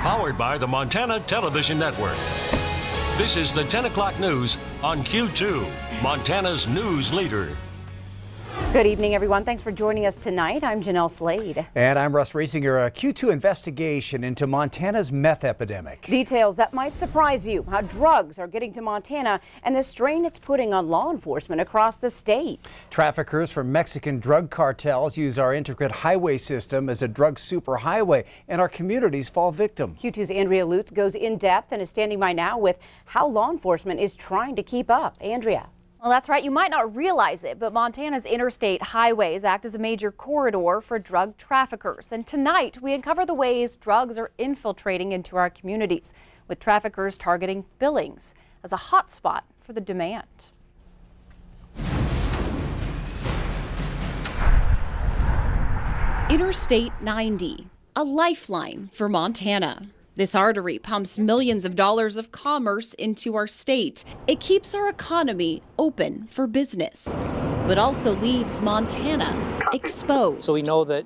Powered by the Montana Television Network. This is the 10 o'clock news on Q2, Montana's news leader. Good evening, everyone. Thanks for joining us tonight. I'm Jeanelle Slade. And I'm Russ Riesinger. A Q2 investigation into Montana's meth epidemic. Details that might surprise you. How drugs are getting to Montana and the strain it's putting on law enforcement across the state. Traffickers from Mexican drug cartels use our intricate highway system as a drug superhighway, and our communities fall victim. Q2's Andrea Lutz goes in depth and is standing by now with how law enforcement is trying to keep up. Andrea. Well, that's right. You might not realize it, but Montana's interstate highways act as a major corridor for drug traffickers. And tonight, we uncover the ways drugs are infiltrating into our communities, with traffickers targeting Billings as a hotspot for the demand. Interstate 90, a lifeline for Montana. This artery pumps millions of dollars of commerce into our state. It keeps our economy open for business, but also leaves Montana exposed. So we know that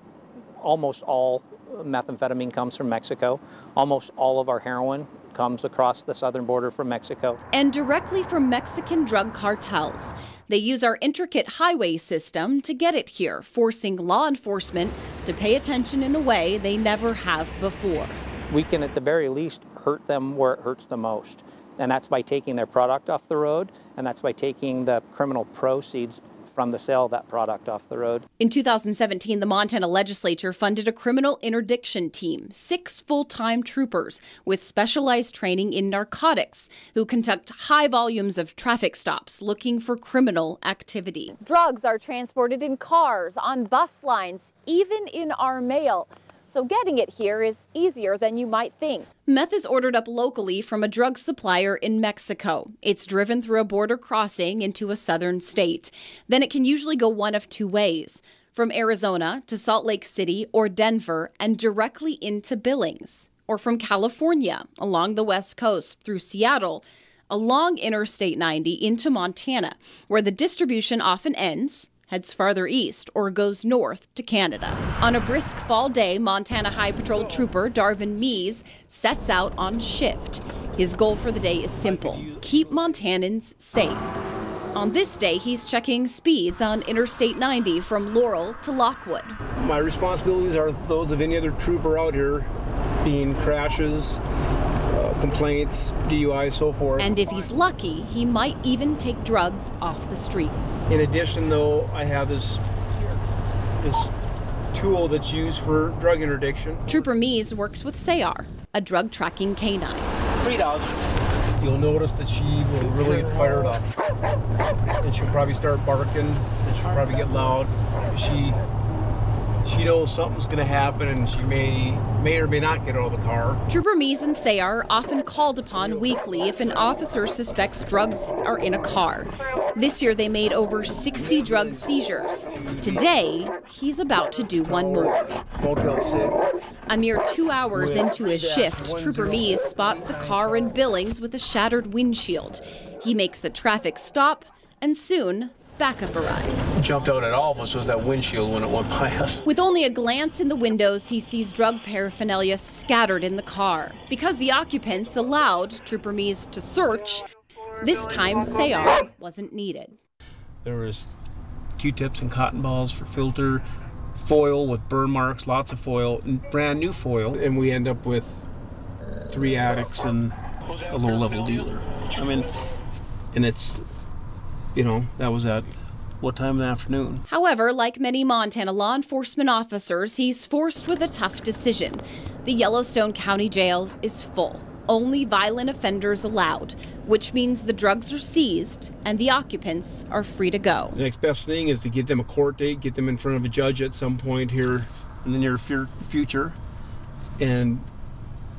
almost all methamphetamine comes from Mexico. Almost all of our heroin comes across the southern border from Mexico. And directly from Mexican drug cartels. They use our intricate highway system to get it here, forcing law enforcement to pay attention in a way they never have before. We can at the very least hurt them where it hurts the most. And that's by taking their product off the road, and that's by taking the criminal proceeds from the sale of that product off the road. In 2017, the Montana legislature funded a criminal interdiction team, 6 full-time troopers with specialized training in narcotics who conduct high volumes of traffic stops looking for criminal activity. Drugs are transported in cars, on bus lines, even in our mail. So getting it here is easier than you might think. Meth is ordered up locally from a drug supplier in Mexico. It's driven through a border crossing into a southern state. Then it can usually go one of 2 ways, from Arizona to Salt Lake City or Denver and directly into Billings, or from California along the west coast through Seattle, along Interstate 90 into Montana, where the distribution often ends, heads farther east, or goes north to Canada. On a brisk fall day, Montana High Patrol Trooper Darvin Mees sets out on shift. His goal for the day is simple: keep Montanans safe. On this day, he's checking speeds on Interstate 90 from Laurel to Lockwood. My responsibilities are those of any other trooper out here, being crashes, complaints, DUI, so forth. And if he's lucky, he might even take drugs off the streets. In addition, though, I have this tool that's used for drug interdiction. Trooper Mees works with Sayar, a drug tracking canine. 3 dogs. You'll notice that she will really get fired up. And she'll probably start barking, and she'll probably get loud. She knows something's going to happen, and she may or may not get out of the car. Trooper Mees and Sayar are often called upon weekly if an officer suspects drugs are in a car. This year they made over 60 drug seizures. Today, he's about to do one more. Motel 6. A mere 2 hours into his shift, Trooper Mees spots a car in Billings with a shattered windshield. He makes a traffic stop, and soon backup arrives. Jumped out at all of us was that windshield when it went by us. With only a glance in the windows, he sees drug paraphernalia scattered in the car. Because the occupants allowed Trooper Mees to search, this time Sayar wasn't needed. There was Q-tips and cotton balls for filter, foil with burn marks, lots of foil, and brand new foil. And we end up with 3 addicts and a low-level dealer. I mean, and it's, you know, that was at what time in the afternoon? However, like many Montana law enforcement officers, he's forced with a tough decision. The Yellowstone County Jail is full. Only violent offenders allowed, which means the drugs are seized and the occupants are free to go. The next best thing is to get them a court date, get them in front of a judge at some point here in the near future, and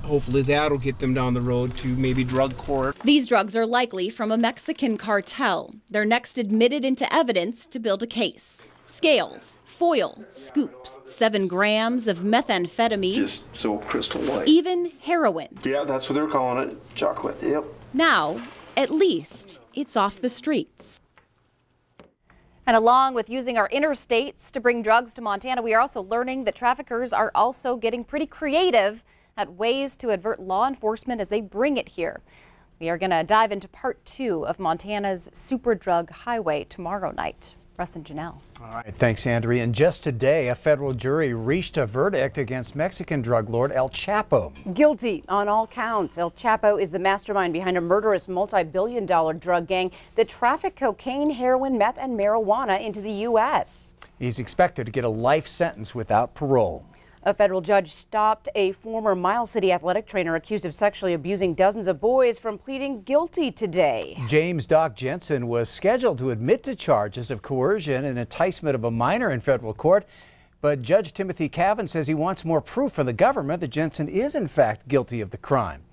hopefully that'll get them down the road to maybe drug court. These drugs are likely from a Mexican cartel. They're next admitted into evidence to build a case. Scales, foil, scoops, 7 grams of methamphetamine. Just so crystal white. Even heroin. Yeah, that's what they're calling it. Chocolate, yep. Now, at least, it's off the streets. And along with using our interstates to bring drugs to Montana, we are also learning that traffickers are also getting pretty creative at ways to avert law enforcement as they bring it here. We are going to dive into part 2 of Montana's super drug highway tomorrow night. Russ and Jeanelle. All right, thanks, Andrea. And just today, a federal jury reached a verdict against Mexican drug lord El Chapo. Guilty on all counts. El Chapo is the mastermind behind a murderous multi-billion-dollar drug gang that trafficked cocaine, heroin, meth, and marijuana into the U.S. He's expected to get a life sentence without parole. A federal judge stopped a former Miles City athletic trainer accused of sexually abusing dozens of boys from pleading guilty today. James Doc Jensen was scheduled to admit to charges of coercion and enticement of a minor in federal court, but Judge Timothy Cavan says he wants more proof from the government that Jensen is in fact guilty of the crime.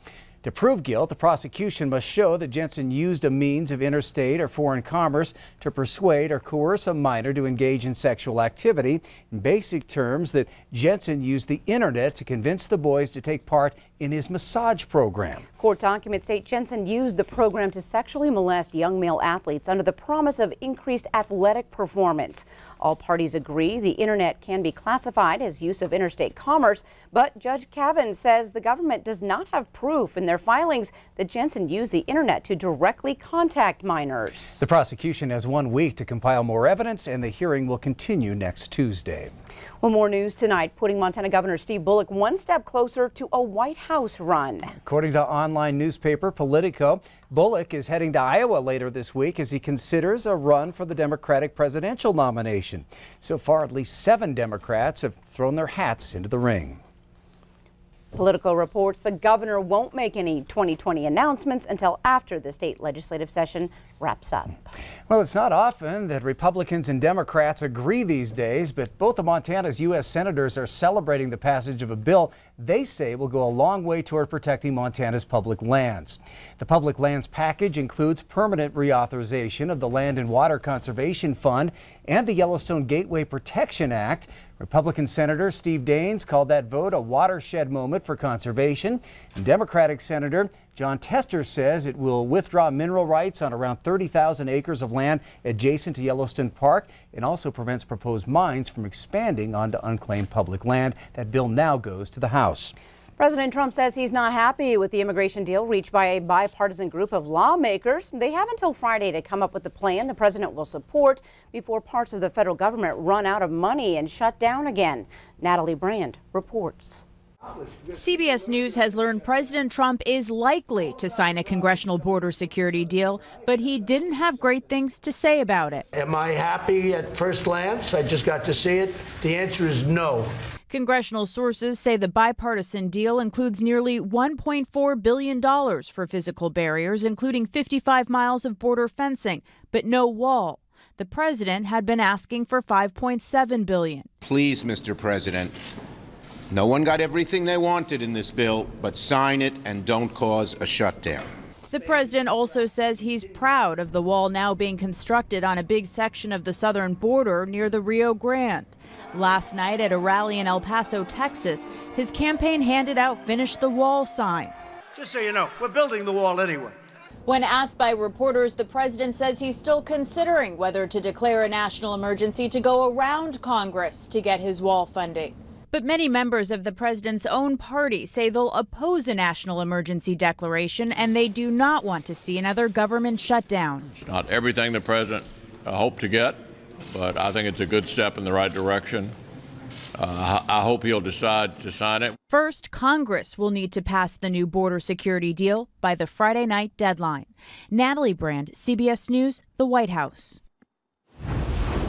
To prove guilt, the prosecution must show that Jensen used a means of interstate or foreign commerce to persuade or coerce a minor to engage in sexual activity. In basic terms, that Jensen used the internet to convince the boys to take part in his massage program. Court documents state Jensen used the program to sexually molest young male athletes under the promise of increased athletic performance. All parties agree the internet can be classified as use of interstate commerce, but Judge Cavan says the government does not have proof in their filings that Jensen used the internet to directly contact minors. The prosecution has 1 week to compile more evidence, and the hearing will continue next Tuesday. Well, more news tonight, putting Montana Governor Steve Bullock one step closer to a White House run. According to online newspaper Politico, Bullock is heading to Iowa later this week as he considers a run for the Democratic presidential nomination. So far, at least 7 Democrats have thrown their hats into the ring. Politico reports the governor won't make any 2020 announcements until after the state legislative session wraps up. Well, it's not often that Republicans and Democrats agree these days, but both of Montana's U.S. senators are celebrating the passage of a bill they say will go a long way toward protecting Montana's public lands. The public lands package includes permanent reauthorization of the Land and Water Conservation Fund and the Yellowstone Gateway Protection Act. Republican Senator Steve Daines called that vote a watershed moment for conservation. And Democratic Senator John Tester says it will withdraw mineral rights on around 30,000 acres of land adjacent to Yellowstone Park and also prevents proposed mines from expanding onto unclaimed public land. That bill now goes to the House. President Trump says he's not happy with the immigration deal reached by a bipartisan group of lawmakers. They have until Friday to come up with a plan the president will support before parts of the federal government run out of money and shut down again. Natalie Brand reports. CBS News has learned President Trump is likely to sign a congressional border security deal, but he didn't have great things to say about it. Am I happy at first glance? I just got to see it. The answer is no. Congressional sources say the bipartisan deal includes nearly $1.4 billion for physical barriers, including 55 miles of border fencing, but no wall. The president had been asking for $5.7 billion. Please, Mr. President, no one got everything they wanted in this bill, but sign it and don't cause a shutdown. The president also says he's proud of the wall now being constructed on a big section of the southern border near the Rio Grande. Last night at a rally in El Paso, Texas, his campaign handed out Finish the Wall signs. Just so you know, we're building the wall anyway. When asked by reporters, the president says he's still considering whether to declare a national emergency to go around Congress to get his wall funding. But many members of the president's own party say they'll oppose a national emergency declaration, and they do not want to see another government shutdown. It's not everything the president hoped to get, but I think it's a good step in the right direction. I hope he'll decide to sign it. First, Congress will need to pass the new border security deal by the Friday night deadline. Natalie Brand, CBS News, the White House.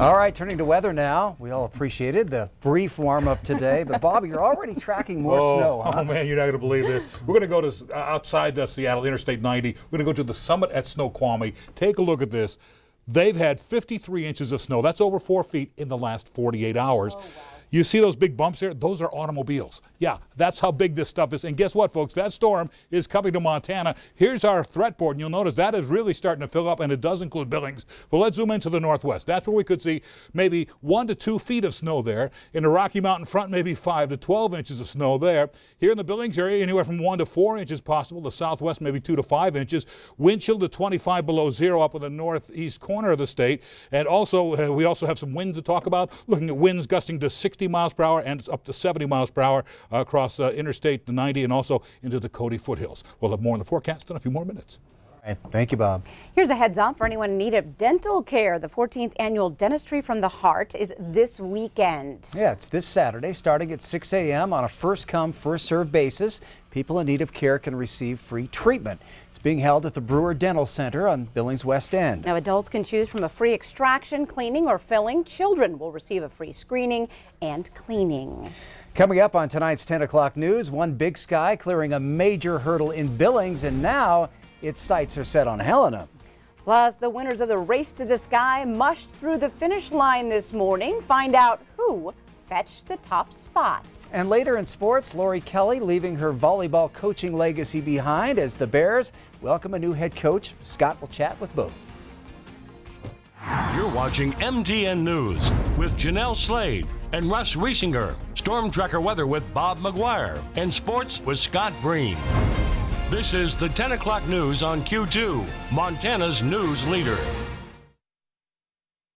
All right, turning to weather now. We all appreciated the brief warm-up today, but Bob, you're already tracking more snow. Huh? Oh man, you're not going to believe this. We're going to go to outside Seattle, Interstate 90. We're going to go to the summit at Snoqualmie. Take a look at this. They've had 53 inches of snow. That's over 4 feet in the last 48 hours. Oh, wow. You see those big bumps there? Those are automobiles. Yeah, that's how big this stuff is. And guess what, folks? That storm is coming to Montana. Here's our threat board, and you'll notice that is really starting to fill up, and it does include Billings. Well, let's zoom into the northwest. That's where we could see maybe 1 to 2 feet of snow there. In the Rocky Mountain front, maybe 5 to 12 inches of snow there. Here in the Billings area, anywhere from 1 to 4 inches possible. The southwest, maybe 2 to 5 inches. Wind chill to 25 below zero up in the northeast corner of the state. And also, we also have some wind to talk about, looking at winds gusting to 60 50 miles per hour and up to 70 miles per hour across Interstate 90 and also into the Cody foothills. We'll have more on the forecast in a few more minutes. All right, thank you, Bob. Here's a heads up for anyone in need of dental care. The 14th annual Dentistry from the Heart is this weekend. Yeah, it's this Saturday starting at 6 a.m. on a first-come, first-served basis. People in need of care can receive free treatment. It's being held at the Brewer Dental Center on Billings West End. Now, adults can choose from a free extraction, cleaning, or filling. Children will receive a free screening and cleaning. Coming up on tonight's 10 o'clock news, one Big Sky clearing a major hurdle in Billings, and now its sights are set on Helena. Plus, the winners of the Race to the Sky mushed through the finish line this morning. Find out who fetched the top spot. And later in sports, Lori Kelly leaving her volleyball coaching legacy behind as the Bears welcome a new head coach. Scott will chat with both. You're watching MTN News with Jeanelle Slade and Russ Riesinger. Storm Tracker weather with Bob McGuire. And sports with Scott Breen. This is the 10 o'clock news on Q2, Montana's news leader.